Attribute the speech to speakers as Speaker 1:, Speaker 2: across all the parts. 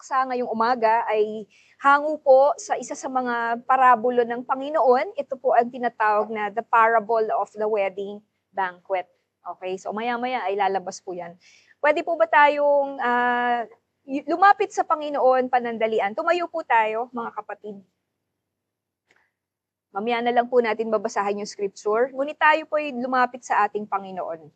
Speaker 1: paksa ngayong umaga ay hango po sa isa sa mga parabulo ng Panginoon. Ito po ang tinatawag na the parable of the wedding banquet. Okay, so maya-maya ay lalabas po yan. Pwede po ba tayong lumapit sa Panginoon panandalian? Tumayo po tayo, mga kapatid. Mamaya na lang po natin babasahin yung scripture. Ngunit tayo po ay lumapit sa ating Panginoon.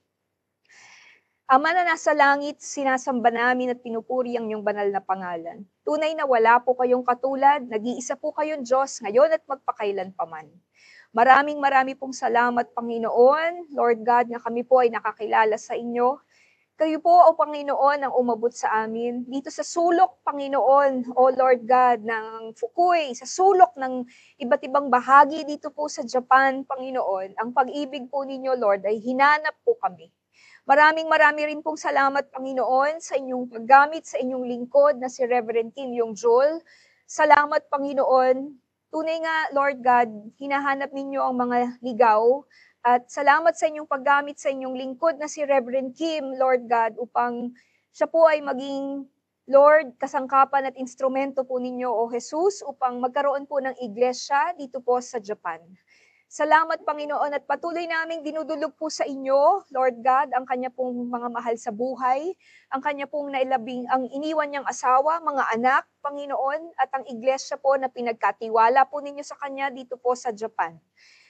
Speaker 1: Ama na nasa langit, sinasamba namin at pinupuri ang iyong banal na pangalan. Tunay na wala po kayong katulad, nag-iisa po kayong Diyos ngayon at magpakailan paman. Maraming pong salamat, Panginoon. Lord God, na kami po ay nakakilala sa inyo. Kayo po, O Panginoon, ang umabot sa amin. Dito sa sulok, Panginoon, O Lord God, ng Fukui, sa sulok ng iba't ibang bahagi dito po sa Japan, Panginoon, ang pag-ibig po ninyo, Lord, ay hinanap po kami. Maraming rin pong salamat, Panginoon, sa inyong paggamit sa inyong lingkod na si Reverend Kim Yong-Jul. Salamat, Panginoon. Tunay nga, Lord God, hinahanap ninyo ang mga ligaw. At salamat sa inyong paggamit sa inyong lingkod na si Reverend Kim, Lord God, upang siya po ay maging, Lord, kasangkapan at instrumento po ninyo, O Jesus, upang magkaroon po ng iglesia dito po sa Japan. Salamat, Panginoon, at patuloy naming dinudulog po sa inyo, Lord God, ang kanya pong mga mahal sa buhay, ang kanya pong ang iniwan niyang asawa, mga anak, Panginoon, at ang iglesia po na pinagkatiwala po ninyo sa kanya dito po sa Japan.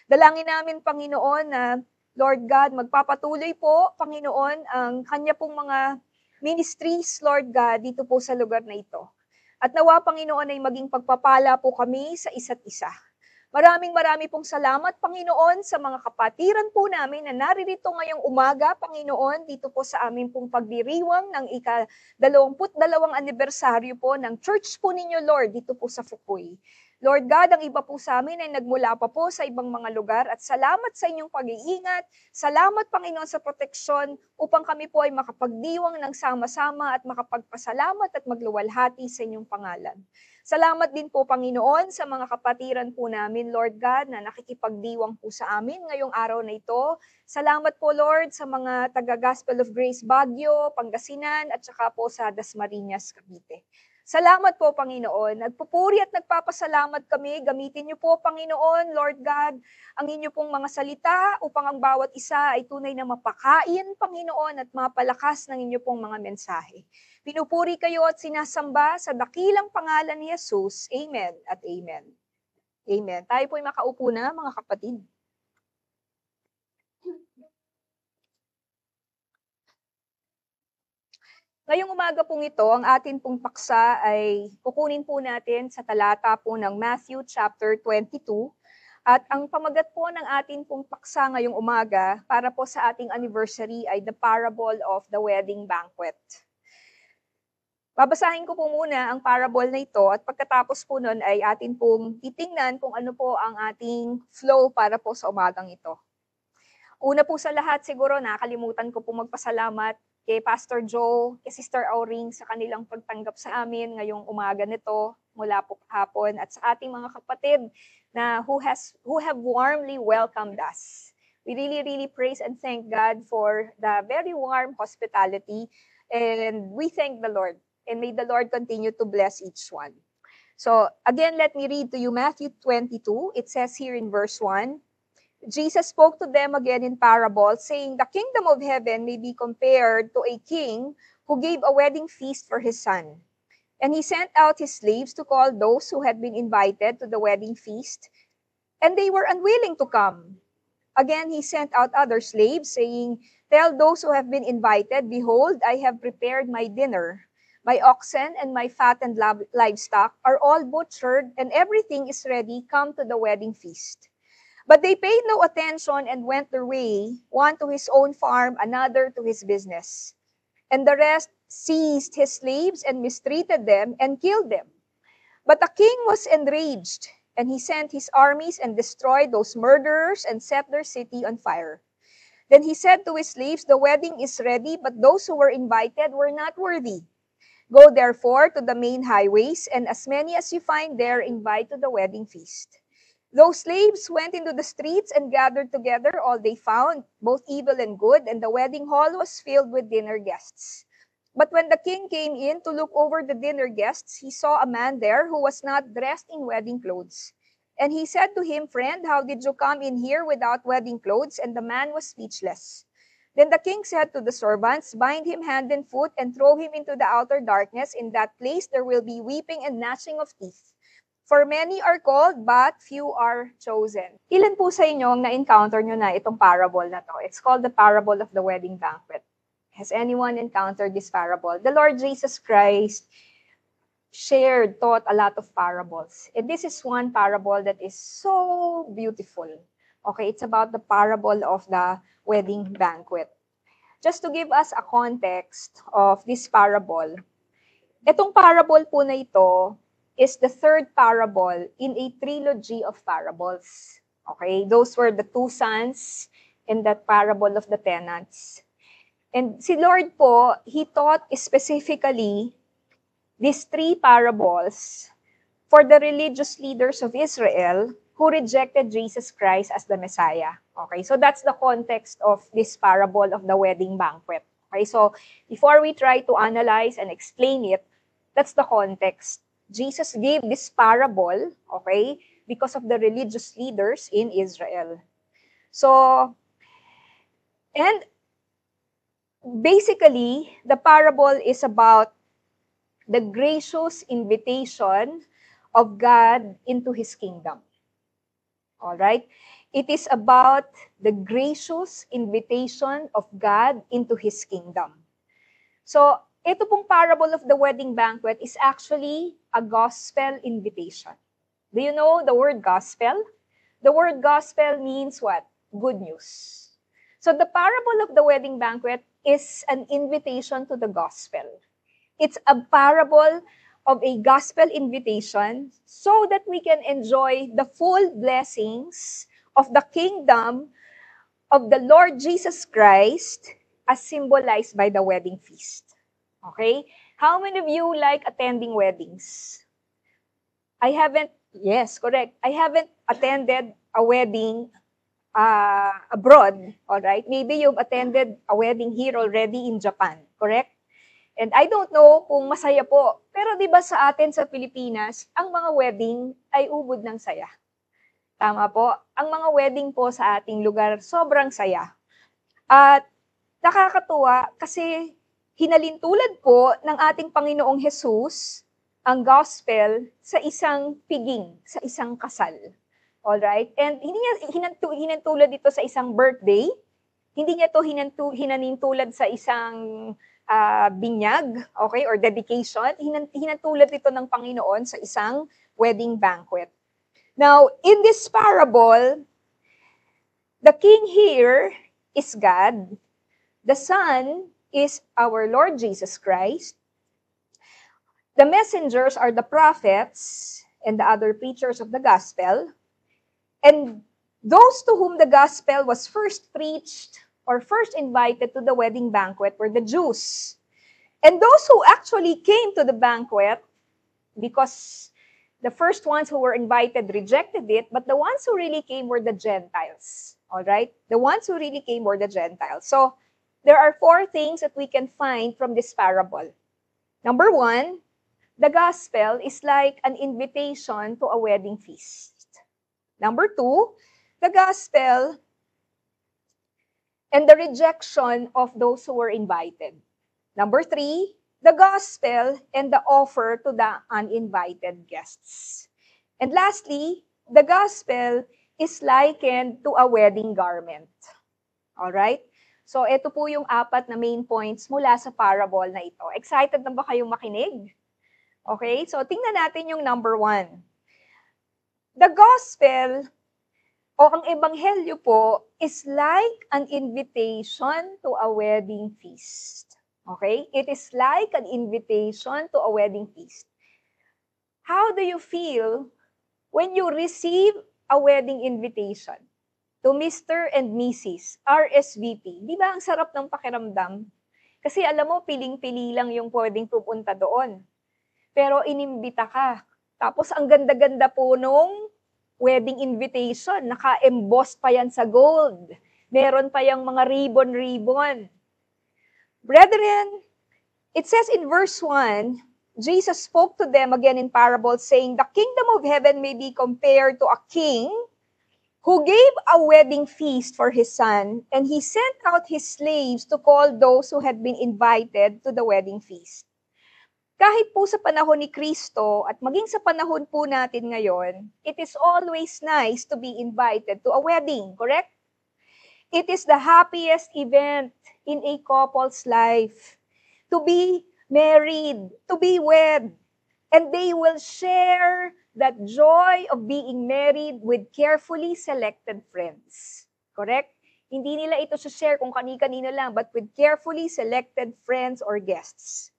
Speaker 1: Dalangin namin, Panginoon, na Lord God, magpapatuloy po, Panginoon, ang kanya pong mga ministries, Lord God, dito po sa lugar na ito. At nawa, Panginoon, ay maging pagpapala po kami sa isa't isa. Maraming pong salamat, Panginoon, sa mga kapatiran po namin na naririto ngayong umaga, Panginoon, dito po sa amin pong pagdiriwang ng ika-22 anibersaryo po ng church po ninyo, Lord, dito po sa Fukui. Lord God, ang iba po sa amin ay nagmula pa po sa ibang mga lugar at salamat sa inyong pag-iingat. Salamat, Panginoon, sa proteksyon upang kami po ay makapagdiwang ng sama-sama at makapagpasalamat at magluwalhati sa inyong pangalan. Salamat din po, Panginoon, sa mga kapatiran po namin, Lord God, na nakikipagdiwang po sa amin ngayong araw na ito. Salamat po, Lord, sa mga taga-Gospel of Grace Baguio, Pangasinan, at saka po sa Dasmariñas, Cavite. Salamat po, Panginoon. Nagpupuri at nagpapasalamat kami. Gamitin niyo po, Panginoon, Lord God, ang inyo pong mga salita upang ang bawat isa ay tunay na mapakain, Panginoon, at mapalakas ng inyo pong mga mensahe. Pinupuri kayo at sinasamba sa dakilang pangalan ni Jesus. Amen at amen. Amen. Tayo po'y makaupo na, mga kapatid. Ngayong umaga pong ito, ang atin pong paksa ay kukunin po natin sa talata po ng Matthew chapter 22. At ang pamagat po ng atin pong paksa ngayong umaga para po sa ating anniversary ay the parable of the wedding banquet. Babasahin ko po muna ang parable na ito at pagkatapos po nun ay atin pong titingnan kung ano po ang ating flow para po sa umagang ito. Una po sa lahat, siguro nakalimutan ko po magpasalamat kay Pastor Joe, kay Sister Auring sa kanilang pagtanggap sa amin ngayong umaga nito mula po kahapon at sa ating mga kapatid na who have warmly welcomed us. We really praise and thank God for the very warm hospitality and we thank the Lord and may the Lord continue to bless each one. So again, let me read to you Matthew 22. It says here in verse 1, Jesus spoke to them again in parable, saying, "The kingdom of heaven may be compared to a king who gave a wedding feast for his son. And he sent out his slaves to call those who had been invited to the wedding feast, and they were unwilling to come. Again, he sent out other slaves, saying, 'Tell those who have been invited, behold, I have prepared my dinner. My oxen and my fattened livestock are all butchered, and everything is ready. Come to the wedding feast.' But they paid no attention and went their way, one to his own farm, another to his business. And the rest seized his slaves and mistreated them and killed them. But the king was enraged, and he sent his armies and destroyed those murderers and set their city on fire. Then he said to his slaves, 'The wedding is ready, but those who were invited were not worthy. Go therefore to the main highways, and as many as you find there, invite to the wedding feast.' Those slaves went into the streets and gathered together all they found, both evil and good, and the wedding hall was filled with dinner guests. But when the king came in to look over the dinner guests, he saw a man there who was not dressed in wedding clothes. And he said to him, Friend, how did you come in here without wedding clothes? And the man was speechless. Then the king said to the servants, Bind him hand and foot and throw him into the outer darkness. In that place there will be weeping and gnashing of teeth. For many are called, but few are chosen. Ilan po sa inyo ang na-encounter nyo na itong parable na to? It's called the parable of the wedding banquet. Has anyone encountered this parable? The Lord Jesus Christ taught a lot of parables. And this is one parable that is so beautiful. Okay, it's about the parable of the wedding banquet. Just to give us a context of this parable, itong parable po na ito is the third parable in a trilogy of parables. Okay, those were the two sons in that parable of the tenants. And si Lord po, He taught specifically these three parables for the religious leaders of Israel who rejected Jesus Christ as the Messiah. Okay, so that's the context of this parable of the wedding banquet. Okay, so before we try to analyze and explain it, that's the context. Jesus gave this parable, okay, because of the religious leaders in Israel. So, and basically, the parable is about the gracious invitation of God into His kingdom. All right? It is about the gracious invitation of God into His kingdom. So, ito pong parable of the wedding banquet is actually a gospel invitation. Do you know the word gospel? The word gospel means what? Good news. So the parable of the wedding banquet is an invitation to the gospel. It's a parable of a gospel invitation so that we can enjoy the full blessings of the kingdom of the Lord Jesus Christ as symbolized by the wedding feast. Okay? How many of you like attending weddings? Yes, correct. I haven't attended a wedding abroad, all right? Maybe you've attended a wedding here already in Japan, correct? And I don't know kung masaya po, pero di ba sa atin sa Pilipinas, ang mga wedding ay ubod ng saya. Tama po? Ang mga wedding po sa ating lugar, sobrang saya. At nakakatuwa kasi hinalintulad po ng ating Panginoong Jesus ang gospel sa isang piging, sa isang kasal. Alright? And hindi niya hinantulad dito sa isang birthday. Hindi niya to hinanintulad sa isang binyag, okay, or dedication. Hinantulad dito ng Panginoon sa isang wedding banquet. Now, in this parable, the king here is God. The Son is our Lord Jesus Christ. The messengers are the prophets and the other preachers of the gospel. And those to whom the gospel was first preached or first invited to the wedding banquet were the Jews. And those who actually came to the banquet, because the first ones who were invited rejected it, but the ones who really came were the Gentiles. All right? The ones who really came were the Gentiles. So, there are four things that we can find from this parable. Number one, the gospel is like an invitation to a wedding feast. Number two, the gospel and the rejection of those who were invited. Number three, the gospel and the offer to the uninvited guests. And lastly, the gospel is likened to a wedding garment. All right? So, ito po yung apat na main points mula sa parable na ito. Excited na ba kayong makinig? Okay? So, tingnan natin yung number one. The gospel o ang ebanghelyo po is like an invitation to a wedding feast. Okay? It is like an invitation to a wedding feast. How do you feel when you receive a wedding invitation to Mr. and Mrs. RSVP? Di ba ang sarap ng pakiramdam? Kasi alam mo, piling-pili lang yung pwedeng pupunta doon. Pero inimbita ka. Tapos ang ganda-ganda po nung wedding invitation. Naka-emboss pa yan sa gold. Meron pa yung mga ribbon-ribbon. Brethren, It says in verse 1, Jesus spoke to them again in parables, saying, "The kingdom of heaven may be compared to a king who gave a wedding feast for his son, and he sent out his slaves to call those who had been invited to the wedding feast." Kahit po sa panahon ni Kristo at maging sa panahon po natin ngayon, it is always nice to be invited to a wedding, correct? It is the happiest event in a couple's life to be married, to be wed, and they will share that joy of being married with carefully selected friends. Correct? Hindi nila ito share kung kani-kanino lang, but with carefully selected friends or guests.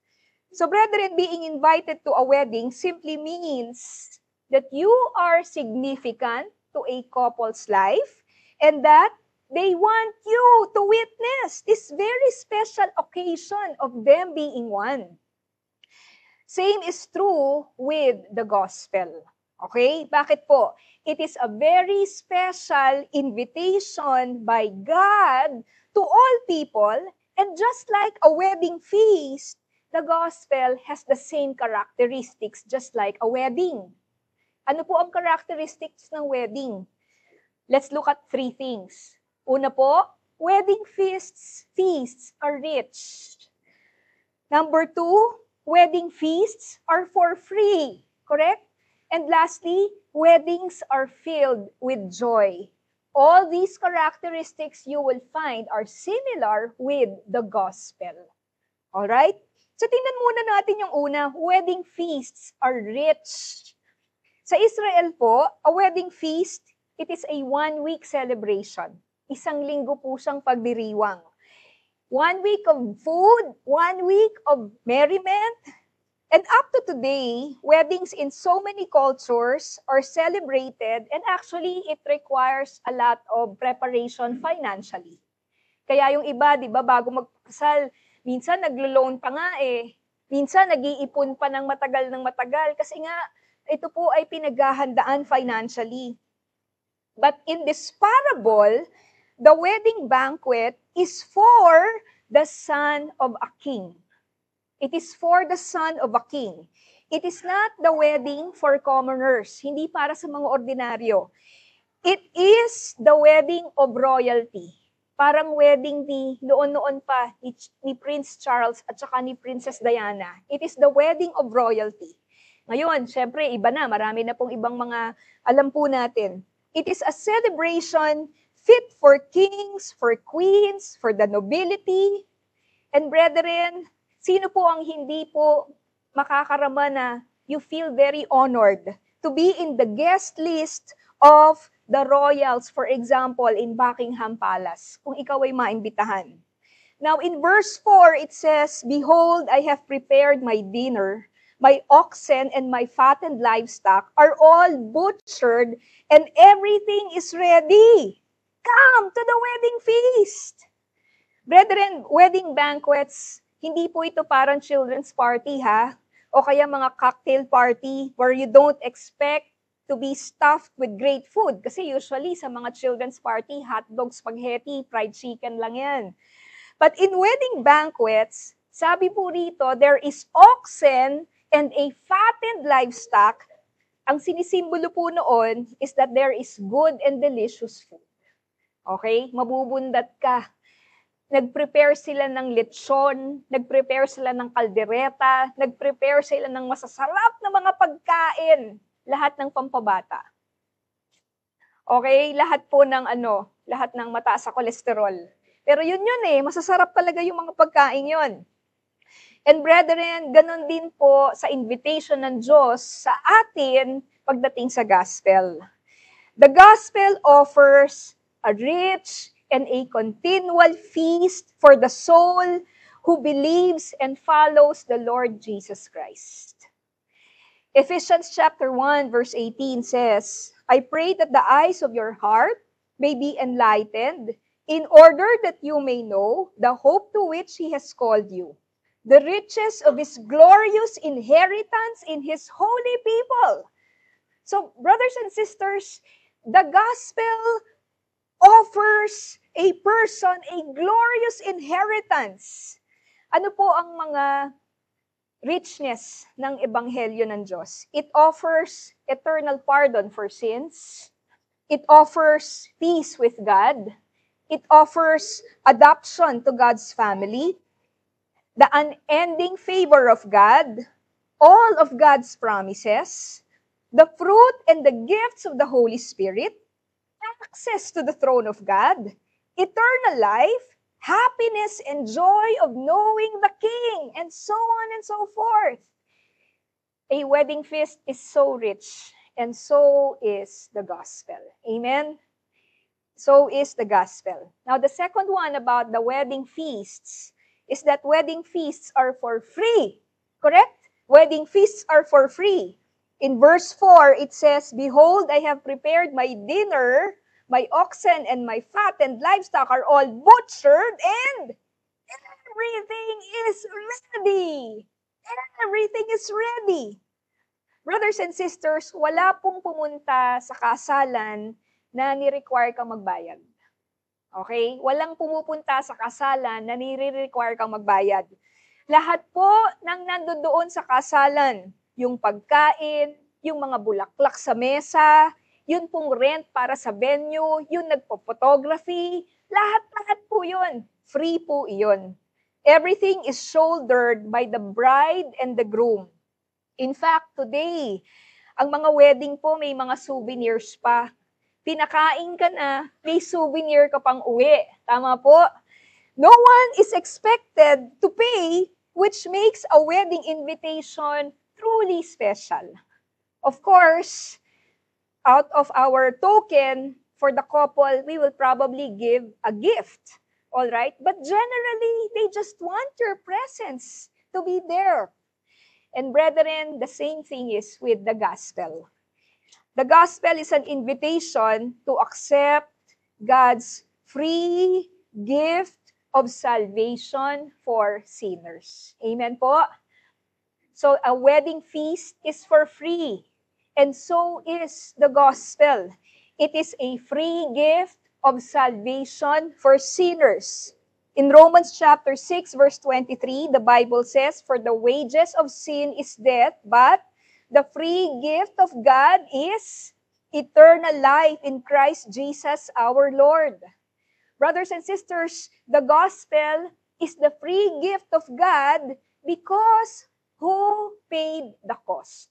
Speaker 1: So brethren, being invited to a wedding simply means that you are significant to a couple's life and that they want you to witness this very special occasion of them being one. Same is true with the gospel. Okay? Bakit po? It is a very special invitation by God to all people, and just like a wedding feast, the gospel has the same characteristics just like a wedding. Ano po ang characteristics ng wedding? Let's look at 3 things. Una po, wedding feasts are rich. Number 2, wedding feasts are for free, correct? And lastly, weddings are filled with joy. All these characteristics you will find are similar with the gospel. Alright? So tingnan muna natin yung una, wedding feasts are rich. Sa Israel po, a wedding feast, it is a 1-week celebration. 1 linggo po siyang pagdiriwang. 1 week of food, 1 week of merriment, and up to today, weddings in so many cultures are celebrated, and actually, it requires a lot of preparation financially. Kaya yung iba, di ba, bago magpakasal, minsan naglo-loan pa nga eh. Minsan nag-iipon pa ng matagal kasi nga ito po ay pinaghahandaan financially. But in this parable, the wedding banquet is for the son of a king. It is for the son of a king. It is not the wedding for commoners, hindi para sa mga ordinaryo. It is the wedding of royalty. Parang wedding ni noon-noon pa ni Prince Charles at saka ni Princess Diana. It is the wedding of royalty. Ngayon, syempre, iba na. Marami na pong ibang mga alam po natin. It is a celebration fit for kings, for queens, for the nobility. And brethren, sino po ang hindi po makakarama na you feel very honored to be in the guest list of the royals, for example, in Buckingham Palace, kung ikaw ay maimbitahan. Now, in verse 4, it says, "Behold, I have prepared my dinner. My oxen and my fattened livestock are all butchered, and everything is ready. Come to the wedding feast." Brethren, wedding banquets, hindi po ito parang children's party, ha? O kaya mga cocktail party where you don't expect to be stuffed with great food. Kasi usually sa mga children's party, hotdog, spaghetti, fried chicken lang yan. But in wedding banquets, sabi po rito, there is oxen and a fattened livestock. Ang sinisimbolo po noon is that there is good and delicious food. Okay? Mabubundat ka. Nag-prepare sila ng lechon, nag-prepare sila ng kaldereta, nag-prepare sila ng masasarap na mga pagkain. Lahat ng pampabata. Okay? Lahat po ng lahat ng mataas sa kolesterol. Pero yun eh, masasarap talaga yung mga pagkain yun. And brethren, ganun din po sa invitation ng Diyos sa atin pagdating sa gospel. The gospel offers a rich and a continual feast for the soul who believes and follows the Lord Jesus Christ. Ephesians chapter 1 verse 18 says, "I pray that the eyes of your heart may be enlightened, in order that you may know the hope to which He has called you, the riches of His glorious inheritance in His holy people." So, brothers and sisters, the gospel offers a person a glorious inheritance. Ano po ang mga richness ng ebanghelyo ng Diyos. It offers eternal pardon for sins. It offers peace with God. It offers adoption to God's family, the unending favor of God, all of God's promises, the fruit and the gifts of the Holy Spirit, access to the throne of God, eternal life, happiness and joy of knowing the King, and so on and so forth. A wedding feast is so rich, and so is the gospel. Amen? So is the gospel. Now, the second one about the wedding feasts is that wedding feasts are for free. Correct? Wedding feasts are for free. In verse 4, it says, "Behold, I have prepared my dinner. My oxen and my fattened livestock are all butchered, and everything is ready." Everything is ready. Brothers and sisters, wala pong pumunta sa kasalan na ni-require kang magbayad. Okay? Walang pumupunta sa kasalan na ni-require kang magbayad. Lahat po ng nandoon sa kasalan, yung pagkain, yung mga bulaklak sa mesa, yun pong rent para sa venue, yung nagpo-photography, lahat-lahat po yun. Free po yun. Everything is shouldered by the bride and the groom. In fact, today, ang mga wedding po may mga souvenirs pa. Pinakain ka na, may souvenir ka pang uwi. Tama po? No one is expected to pay, which makes a wedding invitation truly special. Of course, out of our token for the couple, we will probably give a gift. All right? But generally, they just want your presence to be there. And brethren, the same thing is with the gospel. The gospel is an invitation to accept God's free gift of salvation for sinners. Amen po? So a wedding feast is for free. And so is the gospel. It is a free gift of salvation for sinners. In Romans chapter 6, verse 23, the Bible says, "For the wages of sin is death, but the free gift of God is eternal life in Christ Jesus our Lord." Brothers and sisters, the gospel is the free gift of God because who paid the cost?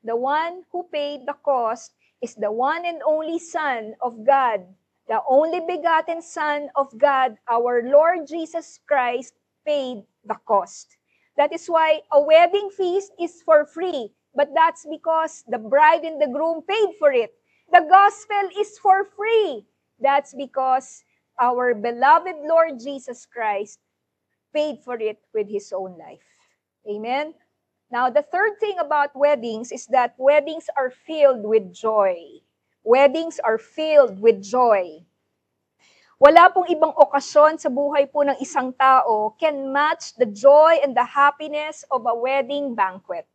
Speaker 1: The one who paid the cost is the one and only Son of God, the only begotten Son of God, our Lord Jesus Christ, paid the cost. That is why a wedding feast is for free, but that's because the bride and the groom paid for it. The gospel is for free. That's because our beloved Lord Jesus Christ paid for it with His own life. Amen? Now, the third thing about weddings is that weddings are filled with joy. Weddings are filled with joy. Wala pong ibang okasyon sa buhay po ng isang tao can match the joy and the happiness of a wedding banquet.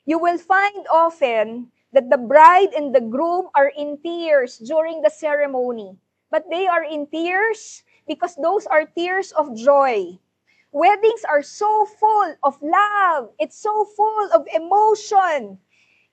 Speaker 1: You will find often that the bride and the groom are in tears during the ceremony. But they are in tears because those are tears of joy. Weddings are so full of love. It's so full of emotion.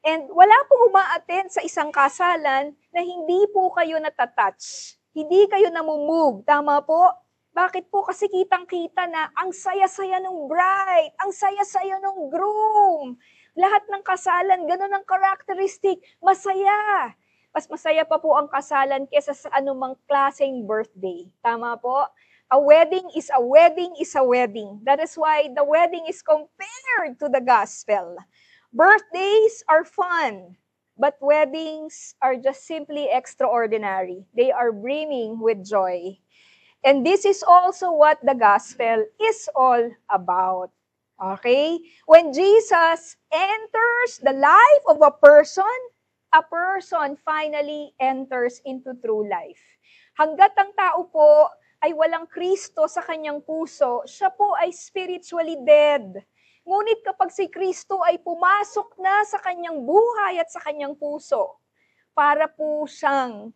Speaker 1: And wala pong uma-attend sa isang kasalan na hindi po kayo natatouch. Hindi kayo namumove. Tama po? Bakit po? Kasi kitang-kita na ang saya-saya ng bride, ang saya-saya ng groom. Lahat ng kasalan, ganun ang characteristic. Masaya. Mas masaya pa po ang kasalan kesa sa anumang klaseng birthday. Tama po? A wedding is a wedding is a wedding. That is why the wedding is compared to the gospel. Birthdays are fun, but weddings are just simply extraordinary. They are brimming with joy. And this is also what the gospel is all about. Okay? When Jesus enters the life of a person finally enters into true life. Hanggat ang tao po ay walang Kristo sa kanyang puso, siya po ay spiritually dead. Ngunit kapag si Kristo ay pumasok na sa kanyang buhay at sa kanyang puso, para po siyang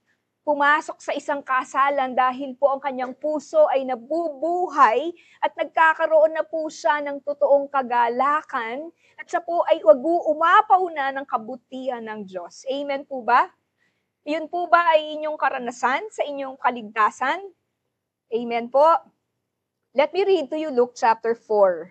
Speaker 1: pumasok sa isang kasalan dahil po ang kanyang puso ay nabubuhay at nagkakaroon na po siya ng totoong kagalakan at siya po ay umapaw na ng kabutihan ng Diyos. Amen po ba? Yun po ba ay inyong karanasan sa inyong kaligtasan? Amen po. Let me read to you Luke chapter 4.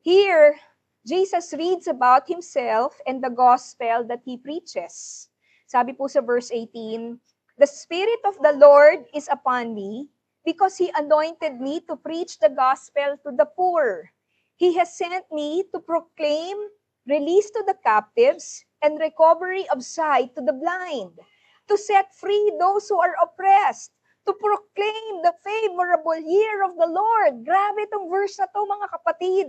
Speaker 1: Here, Jesus reads about himself and the gospel that he preaches. Sabi po sa verse 18, "The Spirit of the Lord is upon me, because He anointed me to preach the gospel to the poor. He has sent me to proclaim release to the captives and recovery of sight to the blind, to set free those who are oppressed, to proclaim the favorable year of the Lord." Grabe itong verse na to, mga kapatid.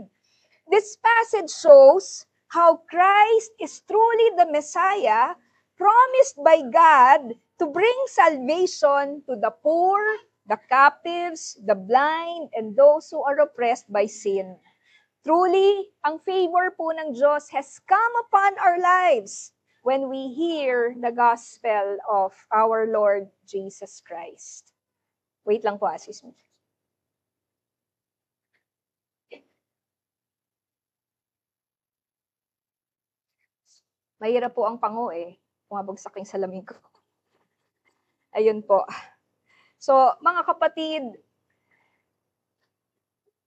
Speaker 1: This passage shows how Christ is truly the Messiah promised by God to bring salvation to the poor, the captives, the blind, and those who are oppressed by sin. Truly, ang favor po ng Diyos has come upon our lives when we hear the gospel of our Lord Jesus Christ. Wait lang po, assist me. Mahirap po ang pango Bumabagsak yung salamin ko. Ayun po. So, mga kapatid,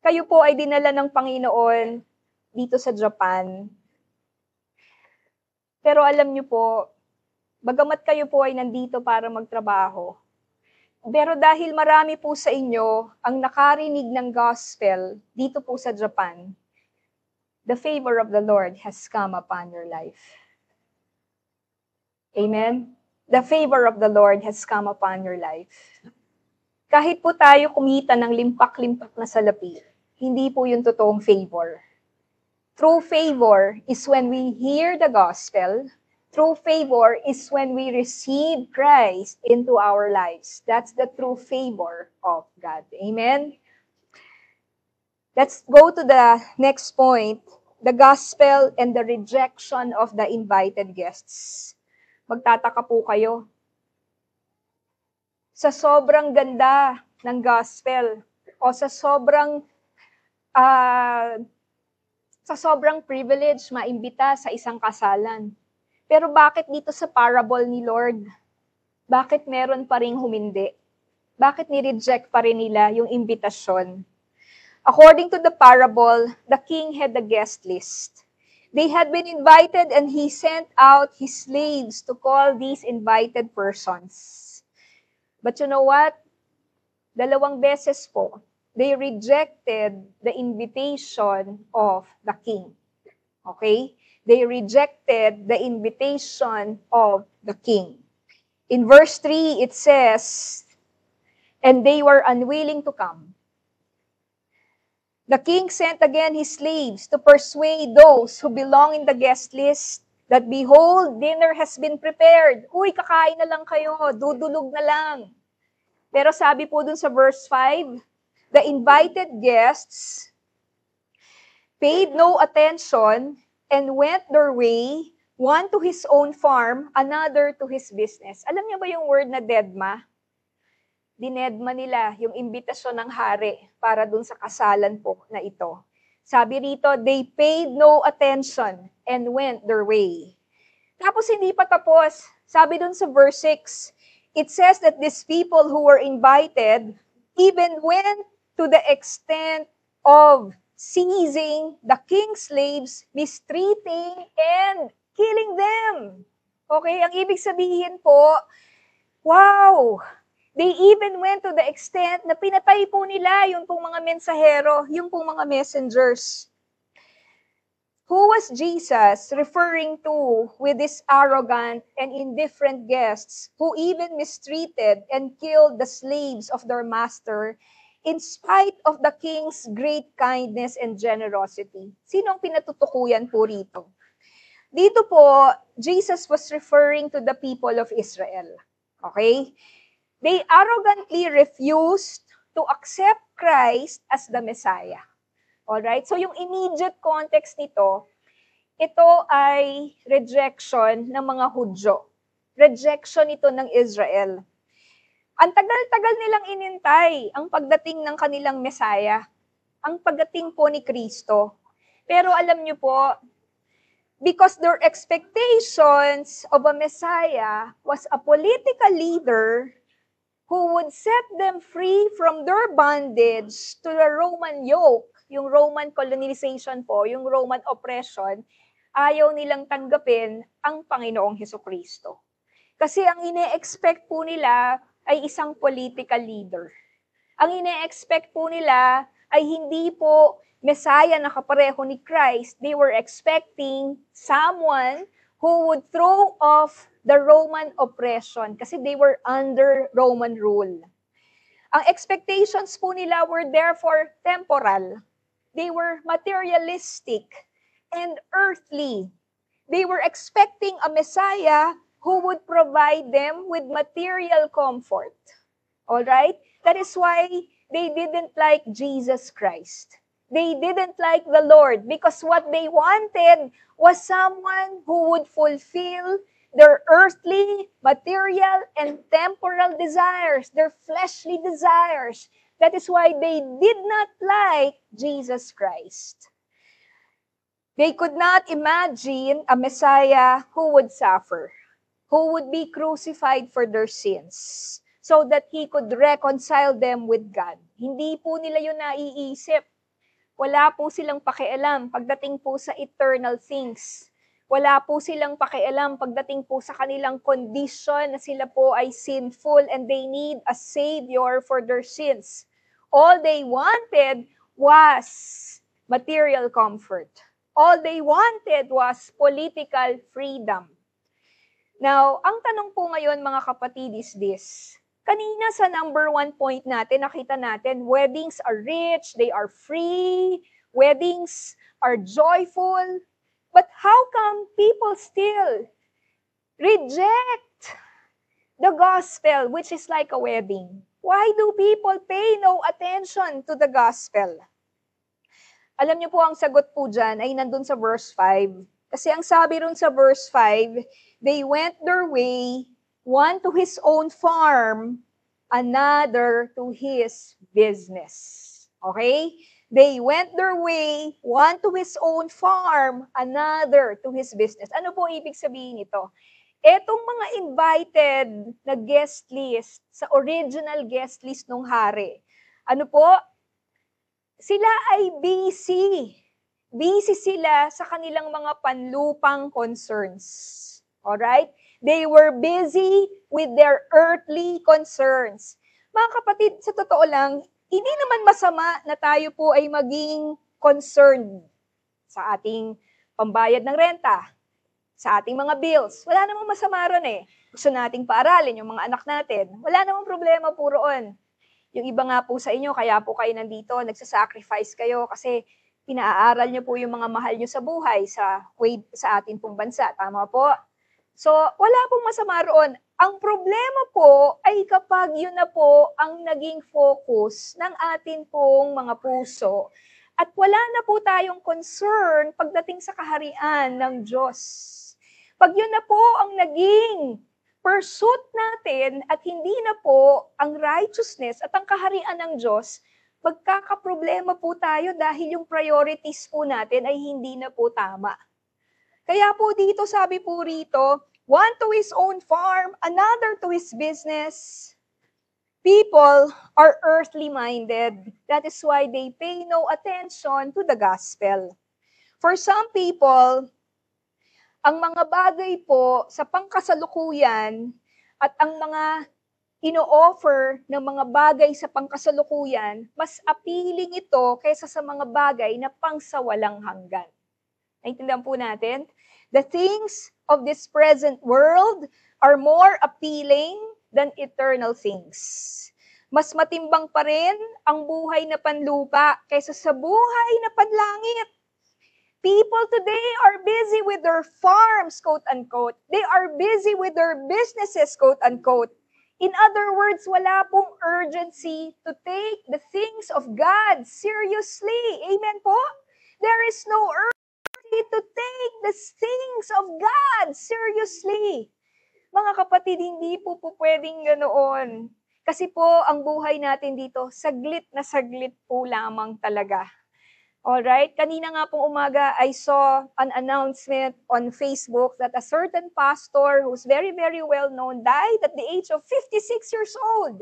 Speaker 1: kayo po ay dinala ng Panginoon dito sa Japan. Pero alam niyo po, bagamat kayo po ay nandito para magtrabaho, pero dahil marami po sa inyo ang nakarinig ng gospel dito po sa Japan, the favor of the Lord has come upon your life. Amen? The favor of the Lord has come upon your life. Kahit po tayo kumita ng limpak-limpak na salapi, hindi po yung totoong favor. True favor is when we hear the gospel. True favor is when we receive Christ into our lives. That's the true favor of God. Amen? Let's go to the next point, the gospel and the rejection of the invited guests. Magtataka po kayo. Sa sobrang ganda ng gospel o sa sobrang privilege maimbita sa isang kasalan. Pero bakit dito sa parable ni Lord? Bakit meron pa ring humindi? Bakit ni-reject pa rin nila yung imbitasyon? According to the parable, the king had a guest list. They had been invited and he sent out his slaves to call these invited persons. But you know what? 2 beses po, they rejected the invitation of the king. Okay? They rejected the invitation of the king. In verse 3, it says, "And they were unwilling to come. The king sent again his slaves to persuade those who belong in the guest list that, behold, dinner has been prepared." Uy, kakain na lang kayo, dudulog na lang. Pero sabi po dun sa verse 5, the invited guests paid no attention and went their way, one to his own farm, another to his business. Alam niyo ba yung word na dedma? Dinedma nila yung imbitasyon ng hari para dun sa kasalan po na ito. Sabi rito, they paid no attention and went their way. Tapos hindi pa tapos. Sabi dun sa verse 6, it says that these people who were invited even went to the extent of seizing the king's slaves, mistreating, and killing them. Okay, ang ibig sabihin po, wow! They even went to the extent na pinatay po nila yung pong mga mensahero, yung pong mga messengers. Who was Jesus referring to with these arrogant and indifferent guests who even mistreated and killed the slaves of their master in spite of the king's great kindness and generosity? Sino ang pinatutukuyan po rito? Dito po, Jesus was referring to the people of Israel. Okay? They arrogantly refused to accept Christ as the Messiah. Alright? So yung immediate context nito, ito ay rejection ng mga Hudyo. Rejection ito ng Israel. Ang tagal-tagal nilang inintay ang pagdating ng kanilang Mesaya, ang pagdating po ni Kristo. Pero alam niyo po, because their expectations of a Messiah was a political leader who would set them free from their bondage to the Roman yoke, yung Roman colonization po, yung Roman oppression, ayaw nilang tanggapin ang Panginoong Hesukristo. Kasi ang ine-expect po nila ay isang political leader. Ang ine-expect po nila ay hindi po Messiah na kapareho ni Christ. They were expecting someone who would throw off the Roman oppression kasi they were under Roman rule. Ang expectations po nila were therefore temporal. They were materialistic and earthly. They were expecting a Messiah who would provide them with material comfort. All right? That is why they didn't like Jesus Christ. They didn't like the Lord because what they wanted was someone who would fulfill their earthly, material, and temporal desires, their fleshly desires. That is why they did not like Jesus Christ. They could not imagine a Messiah who would suffer, who would be crucified for their sins, so that He could reconcile them with God. Hindi po nila yun naiisip. Wala po silang pakialam pagdating po sa eternal things. Wala po silang pakialam pagdating po sa kanilang condition na sila po ay sinful and they need a Savior for their sins. All they wanted was material comfort. All they wanted was political freedom. Now, ang tanong po ngayon mga kapatid is this. Kanina sa number 1 point natin, nakita natin, weddings are rich, they are free, weddings are joyful. But how come people still reject the gospel, which is like a wedding? Why do people pay no attention to the gospel? Alam niyo po, ang sagot po dyan ay nandun sa verse 5. Kasi ang sabi ron sa verse 5, they went their way, one to his own farm, another to his business. Okay? They went their way, one to his own farm, another to his business. Ano po ibig sabihin nito? Etong mga invited na guest list sa original guest list ng hari, ano po? Sila ay busy. Busy sila sa kanilang mga panlupang concerns. Alright? They were busy with their earthly concerns. Mga kapatid, sa totoo lang, hindi naman masama na tayo po ay maging concerned sa ating pambayad ng renta, sa ating mga bills. Wala namang masama ron eh. Gusto nating paaralin yung mga anak natin. Wala namang problema po roon. Yung iba nga po sa inyo, kaya po kayo nandito, nagsasacrifice kayo kasi pinaaral niyo po yung mga mahal niyo sa buhay sa atin pong bansa. Tama po? So, wala pong masama roon. Ang problema po ay kapag yun na po ang naging focus ng atin pong mga puso at wala na po tayong concern pagdating sa kaharian ng Diyos. Pag yun na po ang naging pursuit natin at hindi na po ang righteousness at ang kaharian ng Diyos, magkakaproblema po tayo dahil yung priorities po natin ay hindi na po tama. Kaya po dito, sabi po rito, one to his own farm, another to his business. People are earthly minded. That is why they pay no attention to the gospel. For some people, ang mga bagay po sa pangkasalukuyan at ang mga ino-offer ng mga bagay sa pangkasalukuyan, mas appealing ito kaysa sa mga bagay na pangsawalang hanggan. Naintindihan po natin? The things of this present world are more appealing than eternal things. Mas matimbang pa rin ang buhay na panlupa kaysa sa buhay na panlangit. People today are busy with their farms, quote-unquote. They are busy with their businesses, quote-unquote. In other words, wala pong urgency to take the things of God seriously. Amen po? There is no urgency to take the things of God seriously. Mga kapatid, hindi po pwedeng ganoon. Kasi po, ang buhay natin dito, saglit na saglit po lamang talaga. Alright? Kanina nga pong umaga, I saw an announcement on Facebook that a certain pastor who's very, very well known died at the age of 56 years old.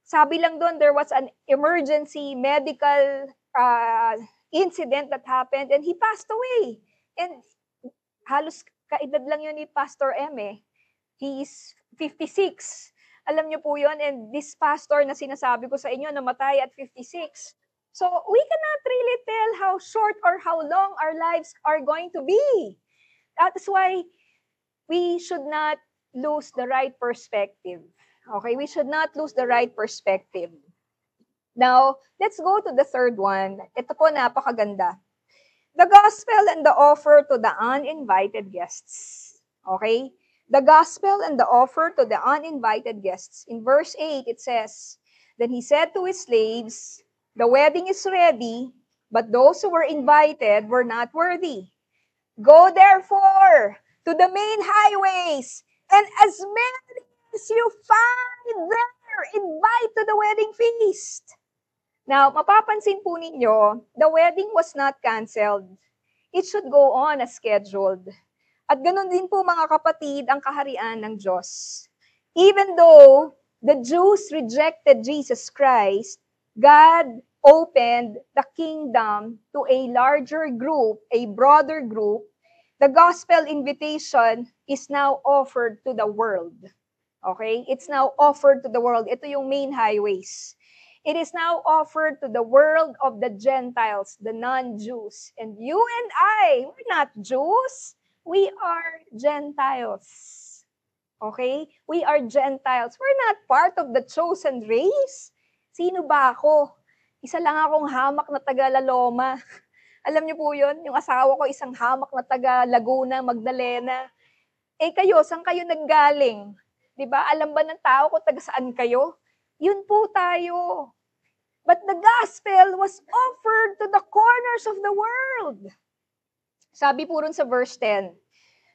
Speaker 1: Sabi lang doon, there was an emergency medical incident that happened and he passed away. And halos kaedad lang yun ni Pastor M eh. He is 56. Alam niyo po yun, and this pastor na sinasabi ko sa inyo, namatay at 56. So, we cannot really tell how short or how long our lives are going to be. That is why we should not lose the right perspective. Okay, we should not lose the right perspective. Now, let's go to the third one. Ito po, napakaganda. The gospel and the offer to the uninvited guests. Okay? The gospel and the offer to the uninvited guests. In verse 8, it says, Then he said to his slaves, The wedding is ready, but those who were invited were not worthy. Go therefore to the main highways, and as many as you find there, invite to the wedding feast. Now, mapapansin po ninyo, the wedding was not canceled. It should go on as scheduled. At ganun din po mga kapatid ang kaharian ng Diyos. Even though the Jews rejected Jesus Christ, God opened the kingdom to a larger group, a broader group. The gospel invitation is now offered to the world. Okay? It's now offered to the world. Ito yung main highways. It is now offered to the world of the Gentiles, the non-Jews. And you and I, we're not Jews. We are Gentiles. Okay? We are Gentiles. We're not part of the chosen race. Sino ba ako? Isa lang akong hamak na taga Laloma. Alam niyo po yun? Yung asawa ko, isang hamak na taga Laguna, Magdalena. Eh kayo, saan kayo naggaling? Diba? Alam ba ng tao kung taga saan kayo? Yun po tayo. But the gospel was offered to the corners of the world. Sabi po rin sa verse 10,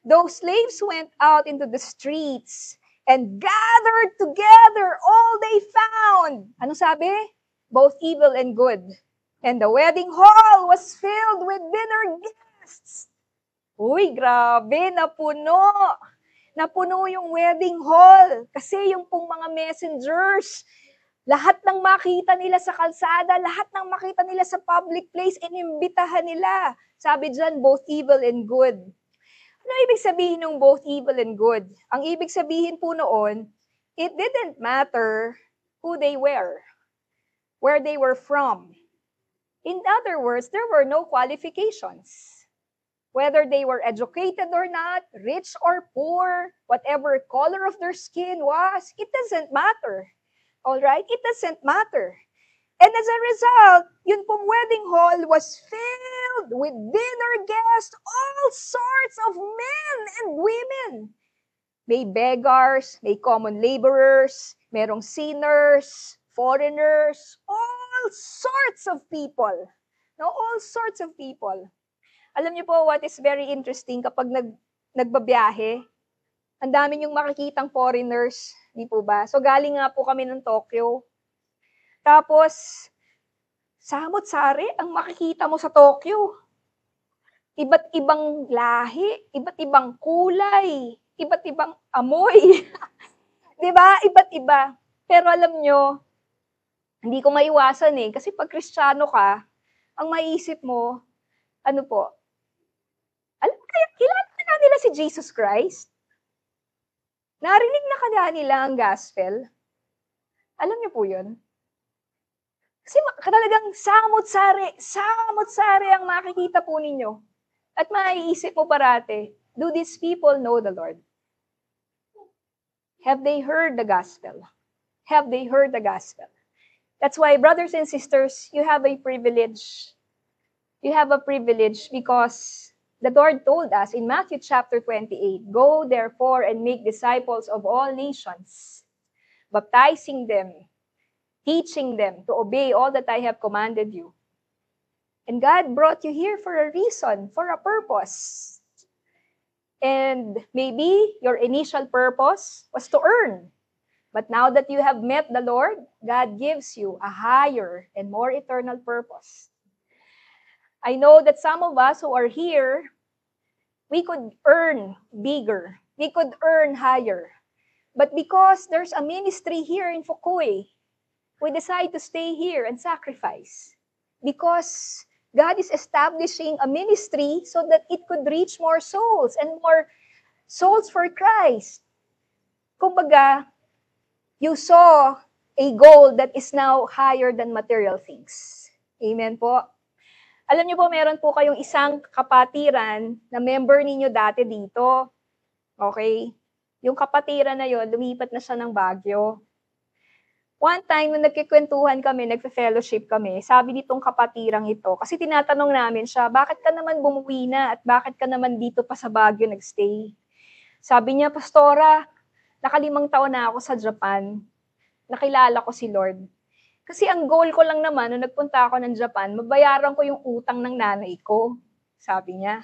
Speaker 1: Those slaves went out into the streets and gathered together all they found. Ano sabi? Both evil and good. And the wedding hall was filled with dinner guests. Uy, grabe, napuno. Napuno yung wedding hall. Kasi yung pong mga messengers, lahat ng makita nila sa kalsada, lahat ng makita nila sa public place, inimbitahan nila. Sabi dyan, both evil and good. Ano ibig sabihin ng both evil and good? Ang ibig sabihin po noon, it didn't matter who they were, where they were from. In other words, there were no qualifications. Whether they were educated or not, rich or poor, whatever color of their skin was, it doesn't matter. All right? It doesn't matter. And as a result, yun pong wedding hall was filled with dinner guests, all sorts of men and women. May beggars, may common laborers, merong sinners, foreigners, all sorts of people. No, all sorts of people. Alam niyo po what is very interesting kapag nagbabiyahe, ang dami niyong makikitang foreigners, di po ba? So galing nga po kami ng Tokyo. Tapos, samot-sari ang makikita mo sa Tokyo. Iba't ibang lahi, iba't ibang kulay, iba't ibang amoy. Di ba? Iba't iba. Pero alam nyo, hindi ko maiwasan eh. Kasi pag Kristiyano ka, ang maiisip mo, ano po, alam kaya, kilala na nila si Jesus Christ? Narinig na kaya nila ang gospel? Alam niyo po yun? Kasi talagang samot-sari ang makikita po ninyo. At maiisip mo parate, do these people know the Lord? Have they heard the gospel? Have they heard the gospel? That's why, brothers and sisters, you have a privilege. You have a privilege because the Lord told us in Matthew chapter 28, Go therefore and make disciples of all nations, baptizing them, teaching them to obey all that I have commanded you. And God brought you here for a reason, for a purpose. And maybe your initial purpose was to earn. But now that you have met the Lord, God gives you a higher and more eternal purpose. I know that some of us who are here, we could earn bigger. We could earn higher. But because there's a ministry here in Fukui, we decide to stay here and sacrifice. Because God is establishing a ministry so that it could reach more souls and more souls for Christ. Kumbaga, you saw a goal that is now higher than material things. Amen po. Alam niyo po, meron po kayong isang kapatiran na member ninyo dati dito. Okay? Yung kapatiran na yon, lumipat na siya ng Baguio. One time, nung nagkikwentuhan kami, nagfe-fellowship kami, sabi nitong kapatirang ito, kasi tinatanong namin siya, bakit ka naman bumuwi na at bakit ka naman dito pa sa Baguio nagstay? Sabi niya, Pastora, naka5 taon na ako sa Japan. Nakilala ko si Lord. Kasi ang goal ko lang naman, nung nagpunta ako ng Japan, mabayaran ko yung utang ng nanay ko. Sabi niya.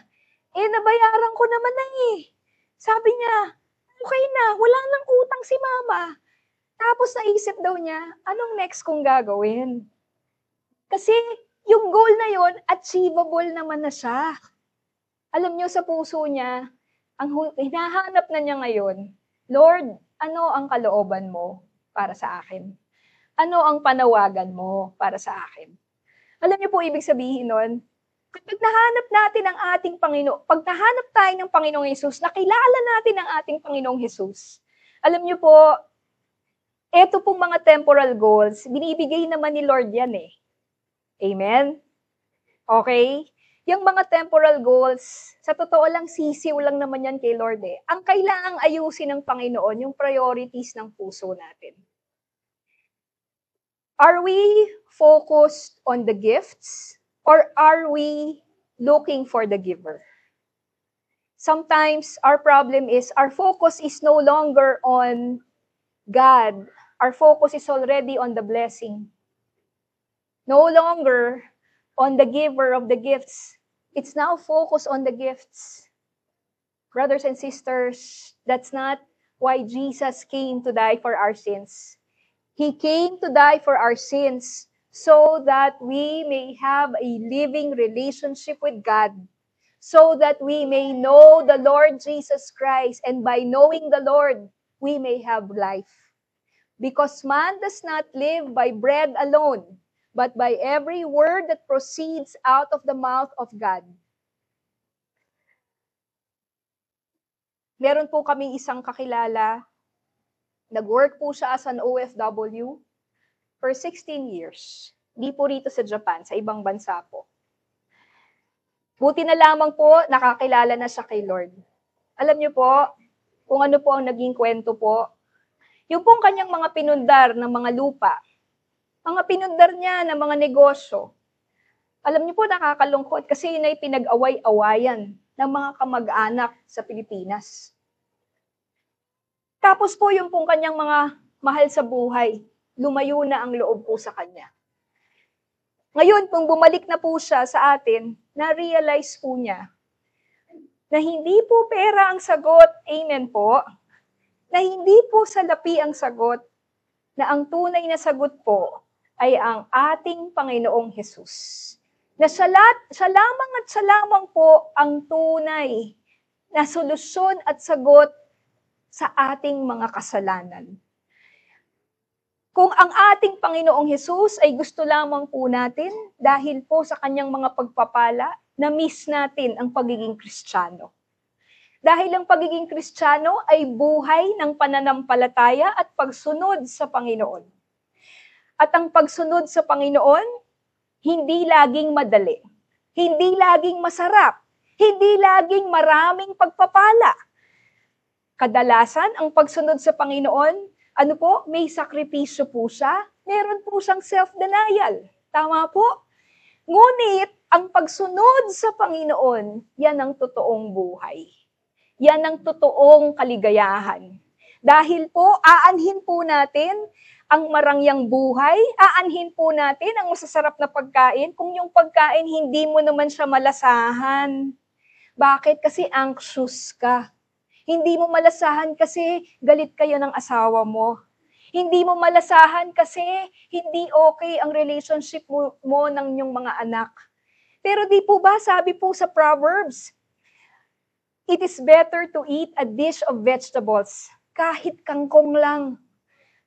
Speaker 1: Nabayaran ko naman na eh. Sabi niya, okay na, wala nang utang si mama. Tapos naisip daw niya, anong next kong gagawin? Kasi yung goal na yon, achievable naman na siya. Alam niyo, sa puso niya, ang hinahanap na niya ngayon, Lord, ano ang kalooban mo para sa akin? Ano ang panawagan mo para sa akin? Alam niyo po ibig sabihin nun? Kapag nahanap natin ang ating Panginoon, pag nahanap tayo ng Panginoong Hesus, nakilala natin ang ating Panginoong Hesus, alam niyo po, eto pong mga temporal goals, binibigay naman ni Lord yan eh. Amen? Okay? Yung mga temporal goals, sa totoo lang, sisiw lang naman yan kay Lord eh. Ang kailangang ayusin ng Panginoon, yung priorities ng puso natin. Are we focused on the gifts or are we looking for the giver? Sometimes our problem is our focus is no longer on God. Our focus is already on the blessing. No longer on the giver of the gifts. It's now focused on the gifts. Brothers and sisters, that's not why Jesus came to die for our sins. He came to die for our sins so that we may have a living relationship with God, so that we may know the Lord Jesus Christ, and by knowing the Lord, we may have life. Because man does not live by bread alone, but by every word that proceeds out of the mouth of God. Meron po kaming isang kakilala, nag-work po siya as an OFW for 16 years. Di po rito sa Japan, sa ibang bansa po. Buti na lamang po, nakakilala na siya kay Lord. Alam niyo po, kung ano po ang naging kwento po, yung pong kanyang mga pinundar ng mga lupa, mga pinundar niya ng mga negosyo, alam niyo po, nakakalungkot kasi yun ay pinag-away-awayan ng mga kamag-anak sa Pilipinas. Tapos po yung pong kanyang mga mahal sa buhay, lumayo na ang loob po sa kanya. Ngayon, kung bumalik na po siya sa atin, na-realize po niya na hindi po pera ang sagot, amen po, na hindi po salapi ang sagot, na ang tunay na sagot po ay ang ating Panginoong Hesus. Na siya lamang po ang tunay na solusyon at sagot sa ating mga kasalanan. Kung ang ating Panginoong Hesus ay gusto lamang po natin dahil po sa kanyang mga pagpapala, na-miss natin ang pagiging Kristiyano. Dahil ang pagiging Kristiyano ay buhay ng pananampalataya at pagsunod sa Panginoon. At ang pagsunod sa Panginoon, hindi laging madali. Hindi laging masarap. Hindi laging maraming pagpapala. Kadalasan, ang pagsunod sa Panginoon, may sakripisyo po siya. Meron po siyang self-denial. Tama po? Ngunit, ang pagsunod sa Panginoon, yan ang totoong buhay. Yan ang totoong kaligayahan. Dahil po, aanhin po natin ang marangyang buhay, aanhin po natin ang masasarap na pagkain kung yung pagkain hindi mo naman siya malasahan. Bakit? Kasi anxious ka. Hindi mo malasahan kasi galit kayo ng asawa mo. Hindi mo malasahan kasi hindi okay ang relationship mo ng inyong mga anak. Pero di po ba, sabi po sa Proverbs, it is better to eat a dish of vegetables, kahit kangkong lang,